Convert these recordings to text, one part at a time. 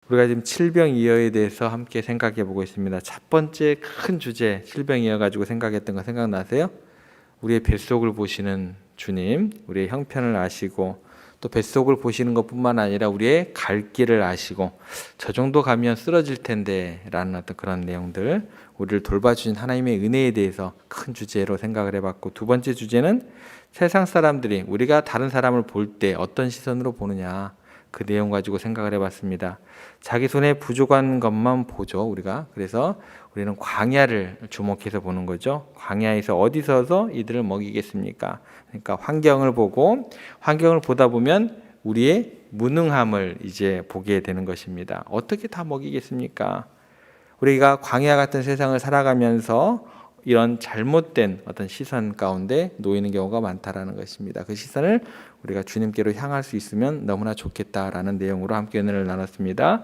우리가 지금 칠병이어에 대해서 함께 생각해 보고 있습니다. 첫 번째 큰 주제 칠병이어 가지고 생각했던 거 생각나세요? 우리의 뱃속을 보시는 주님, 우리의 형편을 아시고 또 뱃속을 보시는 것뿐만 아니라 우리의 갈 길을 아시고 저 정도 가면 쓰러질 텐데 라는 어떤 그런 내용들, 우리를 돌봐주신 하나님의 은혜에 대해서 큰 주제로 생각을 해봤고, 두 번째 주제는 세상 사람들이 우리가 다른 사람을 볼 때 어떤 시선으로 보느냐, 그 내용 가지고 생각을 해봤습니다. 자기 손에 부족한 것만 보죠, 우리가. 그래서 우리는 광야를 주목해서 보는 거죠. 광야에서 어디 서서 이들을 먹이겠습니까? 그러니까 환경을 보고, 환경을 보다 보면 우리의 무능함을 이제 보게 되는 것입니다. 어떻게 다 먹이겠습니까? 우리가 광야 같은 세상을 살아가면서 이런 잘못된 어떤 시선 가운데 놓이는 경우가 많다라는 것입니다. 그 시선을 우리가 주님께로 향할 수 있으면 너무나 좋겠다라는 내용으로 함께 은혜를 나눴습니다.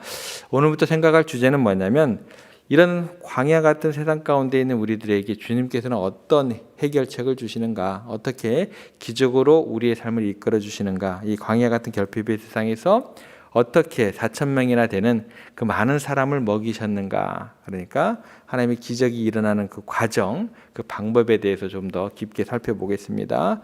오늘부터 생각할 주제는 뭐냐면, 이런 광야 같은 세상 가운데 있는 우리들에게 주님께서는 어떤 해결책을 주시는가, 어떻게 기적으로 우리의 삶을 이끌어 주시는가, 이 광야 같은 결핍의 세상에서 어떻게 4,000명이나 되는 그 많은 사람을 먹이셨는가, 그러니까 하나님의 기적이 일어나는 그 과정, 그 방법에 대해서 좀 더 깊게 살펴보겠습니다.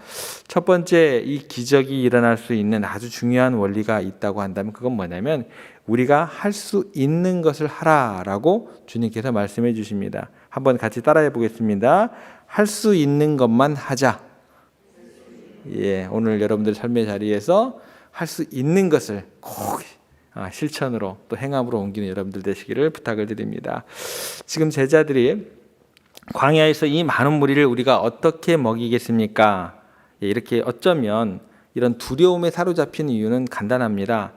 첫 번째, 이 기적이 일어날 수 있는 아주 중요한 원리가 있다고 한다면 그건 뭐냐면, 우리가 할 수 있는 것을 하라라고 주님께서 말씀해 주십니다. 한번 같이 따라해 보겠습니다. 할 수 있는 것만 하자. 오늘 여러분들 삶의 자리에서 할 수 있는 것을 꼭 실천으로 또 행함으로 옮기는 여러분들 되시기를 부탁을 드립니다. 지금 제자들이 광야에서 이 많은 무리를 우리가 어떻게 먹이겠습니까? 이렇게 어쩌면 이런 두려움에 사로잡힌 이유는 간단합니다.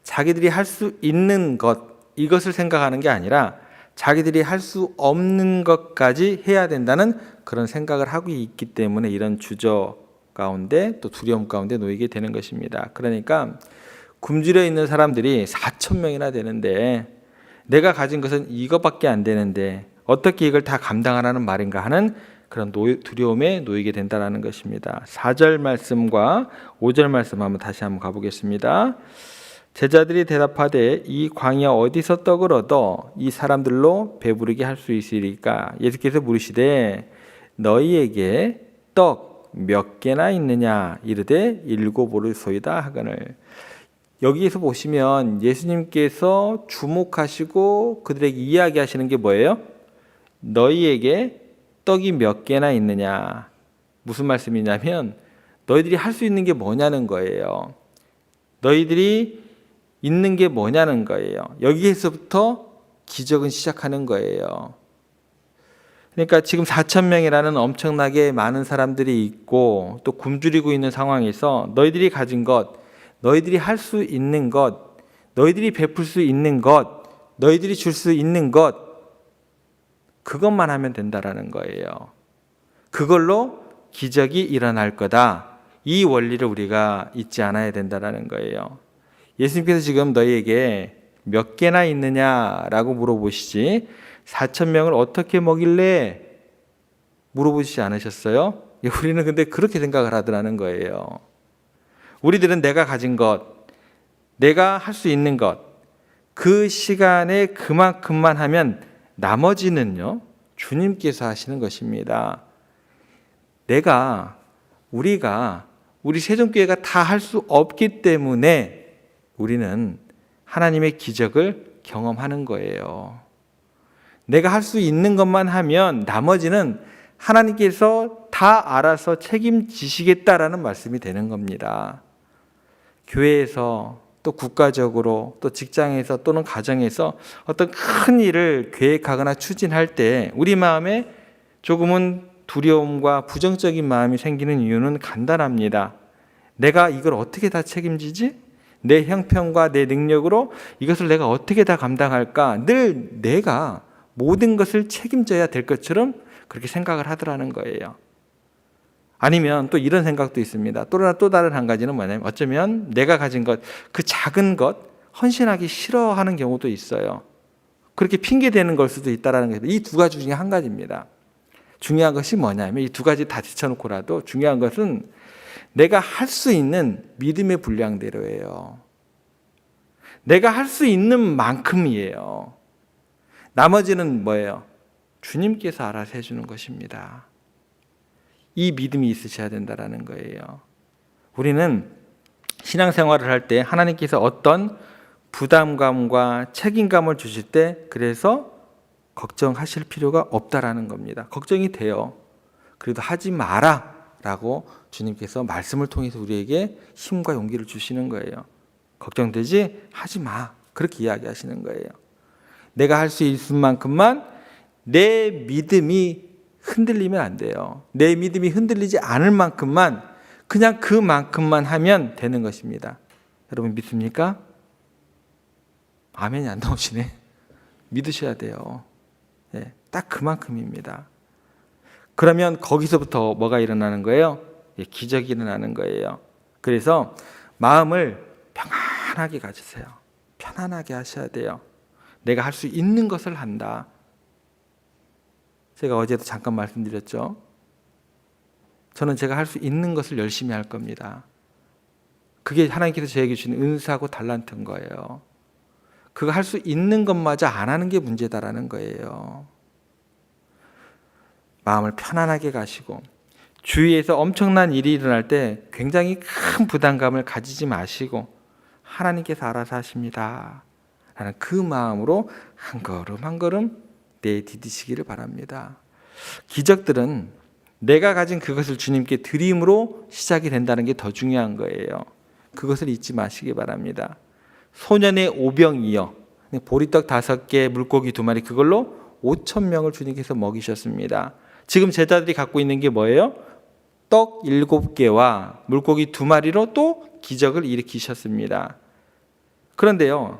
자기들이 할 수 있는 것, 이것을 생각하는 게 아니라 자기들이 할 수 없는 것까지 해야 된다는 그런 생각을 하고 있기 때문에 이런 주저 가운데 또 두려움 가운데 놓이게 되는 것입니다. 그러니까 굶주려 있는 사람들이 4,000명이나 되는데 내가 가진 것은 이것밖에 안 되는데 어떻게 이걸 다 감당하라는 말인가 하는 그런 두려움에 놓이게 된다는 것입니다. 4절 말씀과 5절 말씀 다시 한번 가보겠습니다. 제자들이 대답하되 이 광야 어디서 떡을 얻어 이 사람들로 배부르게 할 수 있으리까? 예수께서 물으시되 너희에게 떡 몇 개나 있느냐? 이르되 7 오르소이다 하거늘. 여기에서 보시면 예수님께서 주목하시고 그들에게 이야기하시는 게 뭐예요? 너희에게 떡이 몇 개나 있느냐? 무슨 말씀이냐면 너희들이 할 수 있는 게 뭐냐는 거예요. 너희들이 있는 게 뭐냐는 거예요. 여기에서부터 기적은 시작하는 거예요. 그러니까 지금 4,000명이라는 엄청나게 많은 사람들이 있고 또 굶주리고 있는 상황에서 너희들이 가진 것, 너희들이 할 수 있는 것, 너희들이 베풀 수 있는 것, 너희들이 줄 수 있는 것, 그것만 하면 된다라는 거예요. 그걸로 기적이 일어날 거다. 이 원리를 우리가 잊지 않아야 된다라는 거예요. 예수님께서 지금 너희에게 몇 개나 있느냐라고 물어보시지 4,000명을 어떻게 먹일래? 물어보시지 않으셨어요? 우리는 근데 그렇게 생각을 하더라는 거예요. 우리들은 내가 가진 것, 내가 할 수 있는 것, 그 시간에 그만큼만 하면 나머지는요, 주님께서 하시는 것입니다. 우리가 우리 세종교회가 다 할 수 없기 때문에 우리는 하나님의 기적을 경험하는 거예요. 내가 할 수 있는 것만 하면 나머지는 하나님께서 다 알아서 책임지시겠다라는 말씀이 되는 겁니다. 교회에서 또 국가적으로 또 직장에서 또는 가정에서 어떤 큰 일을 계획하거나 추진할 때 우리 마음에 조금은 두려움과 부정적인 마음이 생기는 이유는 간단합니다. 내가 이걸 어떻게 다 책임지지? 내 형편과 내 능력으로 이것을 내가 어떻게 다 감당할까? 늘 내가 모든 것을 책임져야 될 것처럼 그렇게 생각을 하더라는 거예요. 아니면 또 이런 생각도 있습니다. 또 다른 한 가지는 뭐냐면 어쩌면 내가 가진 것, 그 작은 것 헌신하기 싫어하는 경우도 있어요. 그렇게 핑계대는 걸 수도 있다는 거예요. 이 두 가지 중에 한 가지입니다. 중요한 것이 뭐냐면 이 두 가지 다 제쳐놓고라도 중요한 것은 내가 할 수 있는 믿음의 분량대로예요. 내가 할 수 있는 만큼이에요. 나머지는 뭐예요? 주님께서 알아서 해주는 것입니다. 이 믿음이 있으셔야 된다는 거예요. 우리는 신앙생활을 할 때 하나님께서 어떤 부담감과 책임감을 주실 때 그래서 걱정하실 필요가 없다라는 겁니다. 걱정이 돼요. 그래도 하지 마라 라고 주님께서 말씀을 통해서 우리에게 힘과 용기를 주시는 거예요. 걱정되지? 하지 마. 그렇게 이야기하시는 거예요. 내가 할 수 있을 만큼만 내 믿음이 흔들리면 안 돼요. 내 믿음이 흔들리지 않을 만큼만 그냥 그만큼만 하면 되는 것입니다. 여러분 믿습니까? 아멘이 안 나오시네. 믿으셔야 돼요. 네, 딱 그만큼입니다. 그러면 거기서부터 뭐가 일어나는 거예요? 기적이 일어나는 거예요. 그래서 마음을 평안하게 가지세요. 편안하게 하셔야 돼요. 내가 할 수 있는 것을 한다. 제가 어제도 잠깐 말씀드렸죠. 저는 제가 할 수 있는 것을 열심히 할 겁니다. 그게 하나님께서 저에게 주신 은사고 달란트인 거예요. 그거 할 수 있는 것마저 안 하는 게 문제다라는 거예요. 마음을 편안하게 가시고 주위에서 엄청난 일이 일어날 때 굉장히 큰 부담감을 가지지 마시고 하나님께서 알아서 하십니다 라는 그 마음으로 한 걸음 한 걸음 내디디시기를 바랍니다. 기적들은 내가 가진 그것을 주님께 드림으로 시작이 된다는 게 더 중요한 거예요. 그것을 잊지 마시기 바랍니다. 소년의 오병이어 보리떡 5개 물고기 2마리 그걸로 5,000명을 주님께서 먹이셨습니다. 지금 제자들이 갖고 있는 게 뭐예요? 떡 7개와 물고기 2마리로 또 기적을 일으키셨습니다. 그런데요,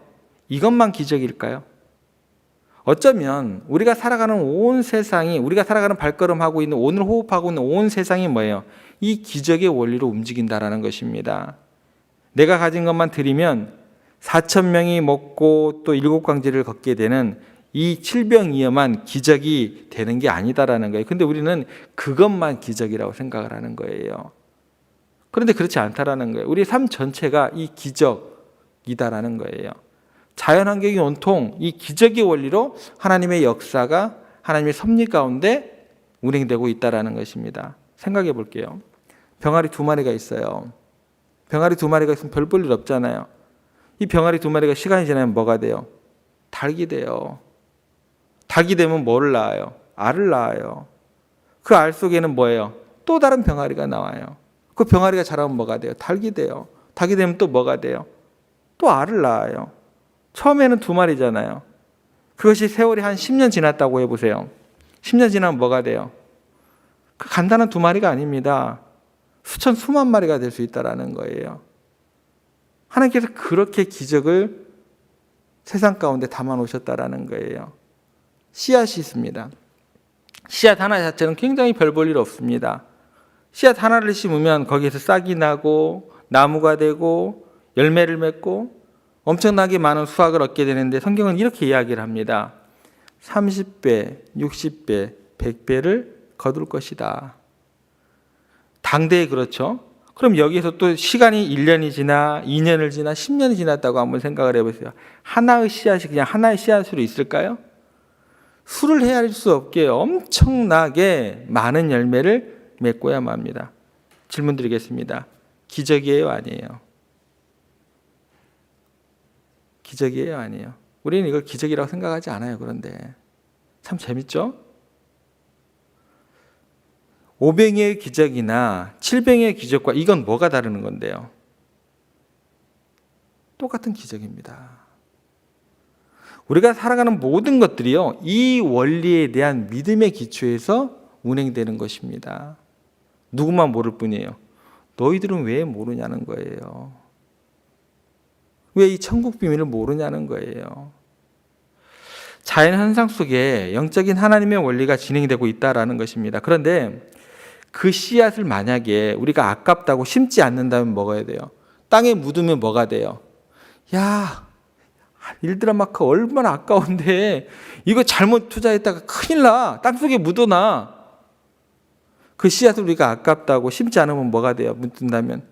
이것만 기적일까요? 어쩌면 우리가 살아가는 온 세상이, 우리가 살아가는 발걸음하고 있는, 오늘 호흡하고 있는 온 세상이 뭐예요? 이 기적의 원리로 움직인다라는 것입니다. 내가 가진 것만 드리면 4,000명이 먹고 또 7광지를 걷게 되는 이 칠병이어만 기적이 되는 게 아니다라는 거예요. 근데 우리는 그것만 기적이라고 생각을 하는 거예요. 그런데 그렇지 않다라는 거예요. 우리 삶 전체가 이 기적이다라는 거예요. 자연환경이 온통 이 기적의 원리로 하나님의 역사가 하나님의 섭리 가운데 운행되고 있다라는 것입니다. 생각해 볼게요. 병아리 2마리가 있어요. 병아리 2마리가 있으면 별 볼 일 없잖아요. 이 병아리 2마리가 시간이 지나면 뭐가 돼요? 닭이 돼요. 닭이 되면 뭐를 낳아요? 알을 낳아요. 그 알 속에는 뭐예요? 또 다른 병아리가 나와요. 그 병아리가 자라면 뭐가 돼요? 닭이 돼요. 닭이 되면 또 뭐가 돼요? 또 알을 낳아요. 처음에는 2마리잖아요. 그것이 세월이 한 10년 지났다고 해보세요. 10년 지나면 뭐가 돼요? 그 간단한 2마리가 아닙니다. 수만 마리가 될 수 있다는 거예요. 하나님께서 그렇게 기적을 세상 가운데 담아 놓으셨다는 거예요. 씨앗이 있습니다. 씨앗 하나 자체는 굉장히 별 볼 일 없습니다. 씨앗 하나를 심으면 거기에서 싹이 나고 나무가 되고 열매를 맺고 엄청나게 많은 수확을 얻게 되는데 성경은 이렇게 이야기를 합니다. 30배, 60배, 100배를 거둘 것이다. 당대에 그렇죠. 그럼 여기에서 또 시간이 1년이 지나 2년을 지나 10년이 지났다고 한번 생각을 해보세요. 하나의 씨앗이 그냥 하나의 씨앗으로 있을까요? 수를 헤아릴 수 없게 엄청나게 많은 열매를 맺고야 합니다. 질문 드리겠습니다. 기적이에요? 아니에요? 기적이에요? 아니에요? 우리는 이걸 기적이라고 생각하지 않아요. 그런데 참 재밌죠? 5병의 기적이나 7병의 기적과 이건 뭐가 다르는 건데요? 똑같은 기적입니다. 우리가 살아가는 모든 것들이요, 이 원리에 대한 믿음의 기초에서 운행되는 것입니다. 누구만 모를 뿐이에요. 너희들은 왜 모르냐는 거예요. 왜 이 천국 비밀을 모르냐는 거예요. 자연 현상 속에 영적인 하나님의 원리가 진행되고 있다라는 것입니다. 그런데 그 씨앗을 만약에 우리가 아깝다고 심지 않는다면 뭐가 돼요? 땅에 묻으면 뭐가 돼요? 야, 일드라마크 얼마나 아까운데 이거 잘못 투자했다가 큰일 나. 땅속에 묻어놔. 그 씨앗을 우리가 아깝다고 심지 않으면 뭐가 돼요? 묻는다면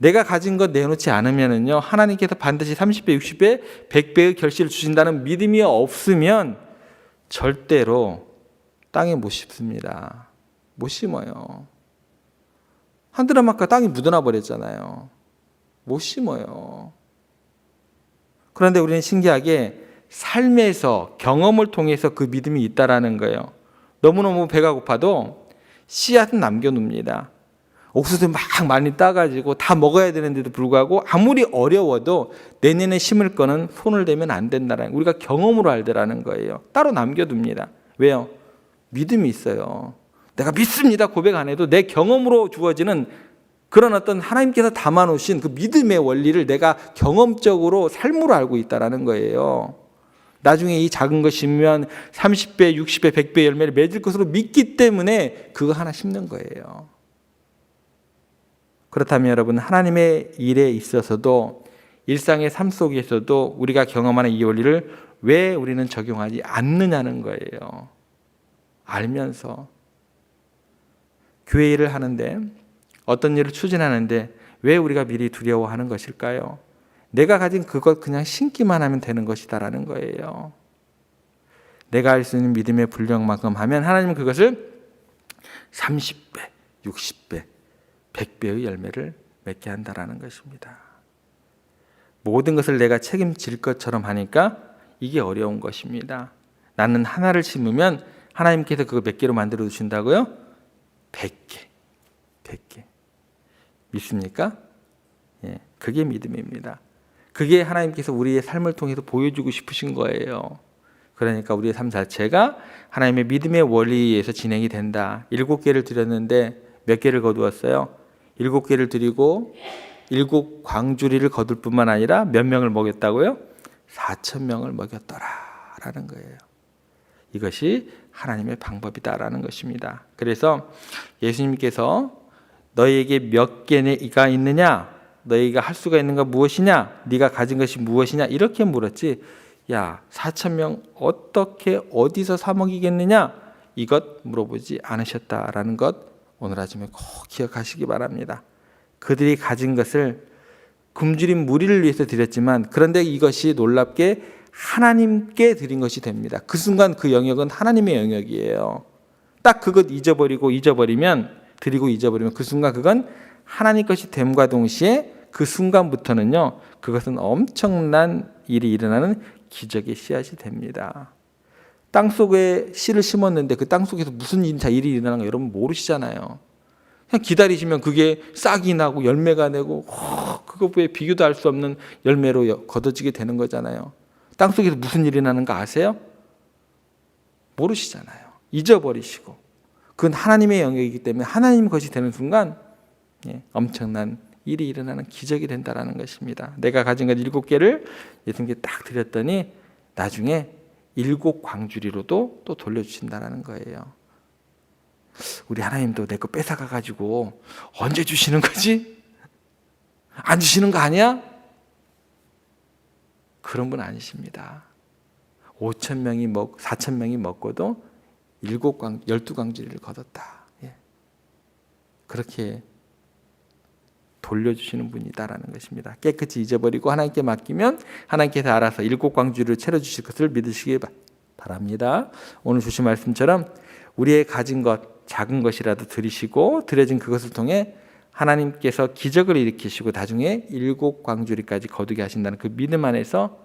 내가 가진 것 내놓지 않으면은요, 하나님께서 반드시 30배, 60배, 100배의 결실을 주신다는 믿음이 없으면 절대로 땅에 못 심습니다. 못 심어요. 한 드럼 아까 땅이 묻어나 버렸잖아요. 못 심어요. 그런데 우리는 신기하게 삶에서 경험을 통해서 그 믿음이 있다라는 거예요. 너무너무 배가 고파도 씨앗은 남겨놓습니다. 옥수수 막 많이 따가지고 다 먹어야 되는데도 불구하고 아무리 어려워도 내년에 심을 거는 손을 대면 안 된다라는, 우리가 경험으로 알더라는 거예요. 따로 남겨둡니다. 왜요? 믿음이 있어요. 내가 믿습니다 고백 안 해도 내 경험으로 주어지는 그런 어떤 하나님께서 담아놓으신 그 믿음의 원리를 내가 경험적으로 삶으로 알고 있다라는 거예요. 나중에 이 작은 것 심으면 30배, 60배, 100배 열매를 맺을 것으로 믿기 때문에 그거 하나 심는 거예요. 그렇다면 여러분, 하나님의 일에 있어서도 일상의 삶 속에서도 우리가 경험하는 이 원리를 왜 우리는 적용하지 않느냐는 거예요. 알면서 교회 일을 하는데, 어떤 일을 추진하는데 왜 우리가 미리 두려워하는 것일까요? 내가 가진 그것 그냥 신기만 하면 되는 것이다라는 거예요. 내가 할 수 있는 믿음의 분량만큼 하면 하나님은 그것을 30배, 60배, 100배의 열매를 맺게 한다라는 것입니다. 모든 것을 내가 책임질 것처럼 하니까 이게 어려운 것입니다. 나는 하나를 심으면 하나님께서 그거 몇 개로 만들어 주신다고요? 100개. 100개. 믿습니까? 예, 그게 믿음입니다. 그게 하나님께서 우리의 삶을 통해서 보여주고 싶으신 거예요. 그러니까 우리의 삶 자체가 하나님의 믿음의 원리에서 진행이 된다. 7개를 드렸는데 몇 개를 거두었어요? 7개를 드리고 7 광주리를 거둘 뿐만 아니라 몇 명을 먹였다고요? 4,000명을 먹였더라라는 거예요. 이것이 하나님의 방법이다라는 것입니다. 그래서 예수님께서 너희에게 몇 개가 있느냐? 너희가 할 수가 있는 건 무엇이냐? 네가 가진 것이 무엇이냐? 이렇게 물었지. 야, 4,000명 어떻게 어디서 사 먹이겠느냐? 이것 물어보지 않으셨다라는 것 오늘 아침에 꼭 기억하시기 바랍니다. 그들이 가진 것을 굶주린 무리를 위해서 드렸지만, 그런데 이것이 놀랍게 하나님께 드린 것이 됩니다. 그 순간 그 영역은 하나님의 영역이에요. 딱 그것 잊어버리면 드리고 잊어버리면 그 순간 그건 하나님 것이 됨과 동시에 그 순간부터는요, 그것은 엄청난 일이 일어나는 기적의 씨앗이 됩니다. 땅속에 씨를 심었는데 그 땅속에서 무슨 일이 일어나는 거 여러분 모르시잖아요. 그냥 기다리시면 그게 싹이 나고 열매가 내고 그것에 비교도 할 수 없는 열매로 거둬지게 되는 거잖아요. 땅속에서 무슨 일이 나는가 아세요? 모르시잖아요. 잊어버리시고. 그건 하나님의 영역이기 때문에 하나님 것이 되는 순간 엄청난 일이 일어나는 기적이 된다는 것입니다. 내가 가진 것 7개를 예수님께 딱 드렸더니 나중에 7 광주리로도 또 돌려주신다는 거예요. 우리 하나님도 내 거 뺏어가가지고 언제 주시는 거지? 안 주시는 거 아니야? 그런 분 아니십니다. 4,000명이 먹고도 12광주리를 거뒀다. 그렇게 돌려주시는 분이다라는 것입니다. 깨끗이 잊어버리고 하나님께 맡기면 하나님께서 알아서 7 광주리를 채워주실 것을 믿으시기 바랍니다. 오늘 주신 말씀처럼 우리의 가진 것, 작은 것이라도 드리시고 드려진 그것을 통해 하나님께서 기적을 일으키시고 나중에 7 광주리까지 거두게 하신다는 그 믿음 안에서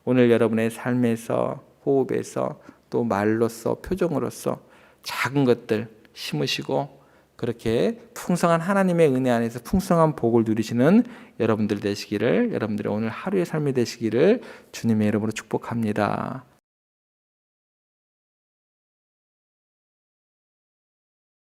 오늘 여러분의 삶에서, 호흡에서, 또 말로서, 표정으로서 작은 것들 심으시고 그렇게 풍성한 하나님의 은혜 안에서 풍성한 복을 누리시는 여러분들 되시기를, 여러분들의 오늘 하루의 삶이 되시기를 주님의 이름으로 축복합니다.